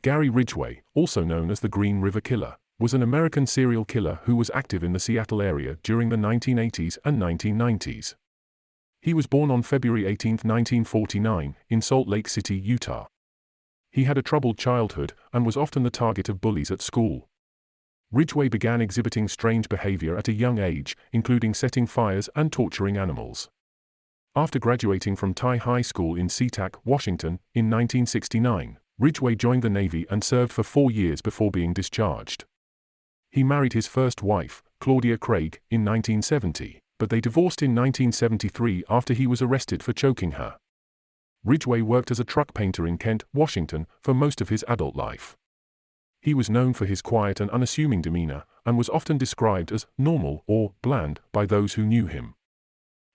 Gary Ridgway, also known as the Green River Killer, was an American serial killer who was active in the Seattle area during the 1980s and 1990s. He was born on February 18, 1949, in Salt Lake City, Utah. He had a troubled childhood and was often the target of bullies at school. Ridgway began exhibiting strange behavior at a young age, including setting fires and torturing animals. After graduating from Thai High School in SeaTac, Washington, in 1969, Ridgway joined the Navy and served for 4 years before being discharged. He married his first wife, Claudia Craig, in 1970, but they divorced in 1973 after he was arrested for choking her. Ridgway worked as a truck painter in Kent, Washington, for most of his adult life. He was known for his quiet and unassuming demeanor, and was often described as normal or bland by those who knew him.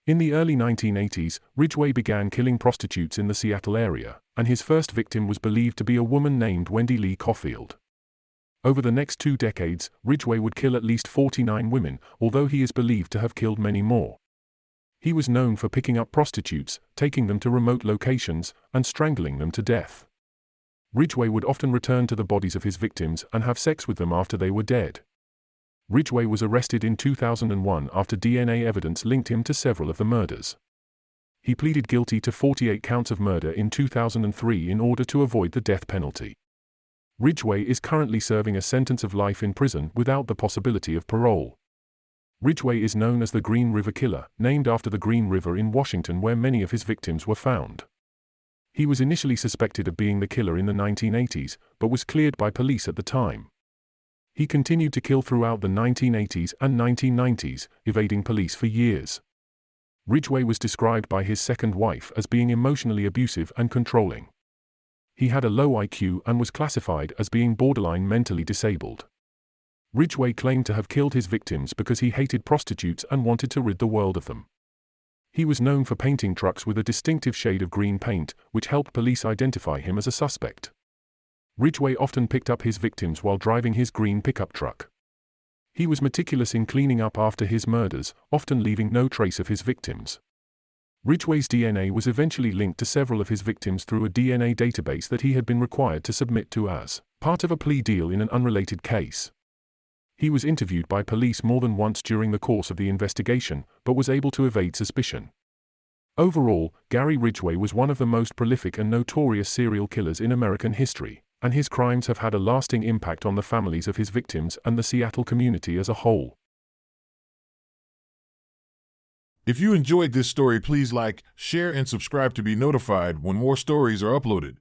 In the early 1980s, Ridgway began killing prostitutes in the Seattle area, and his first victim was believed to be a woman named Wendy Lee Caulfield. Over the next 2 decades, Ridgway would kill at least 49 women, although he is believed to have killed many more. He was known for picking up prostitutes, taking them to remote locations, and strangling them to death. Ridgway would often return to the bodies of his victims and have sex with them after they were dead. Ridgway was arrested in 2001 after DNA evidence linked him to several of the murders. He pleaded guilty to 48 counts of murder in 2003 in order to avoid the death penalty. Ridgway is currently serving a sentence of life in prison without the possibility of parole. Ridgway is known as the Green River Killer, named after the Green River in Washington where many of his victims were found. He was initially suspected of being the killer in the 1980s, but was cleared by police at the time. He continued to kill throughout the 1980s and 1990s, evading police for years. Ridgway was described by his second wife as being emotionally abusive and controlling. He had a low IQ and was classified as being borderline mentally disabled. Ridgway claimed to have killed his victims because he hated prostitutes and wanted to rid the world of them. He was known for painting trucks with a distinctive shade of green paint, which helped police identify him as a suspect. Ridgway often picked up his victims while driving his green pickup truck. He was meticulous in cleaning up after his murders, often leaving no trace of his victims. Ridgway's DNA was eventually linked to several of his victims through a DNA database that he had been required to submit to as part of a plea deal in an unrelated case. He was interviewed by police more than once during the course of the investigation, but was able to evade suspicion. Overall, Gary Ridgway was one of the most prolific and notorious serial killers in American history, and his crimes have had a lasting impact on the families of his victims and the Seattle community as a whole. If you enjoyed this story, please like, share, and subscribe to be notified when more stories are uploaded.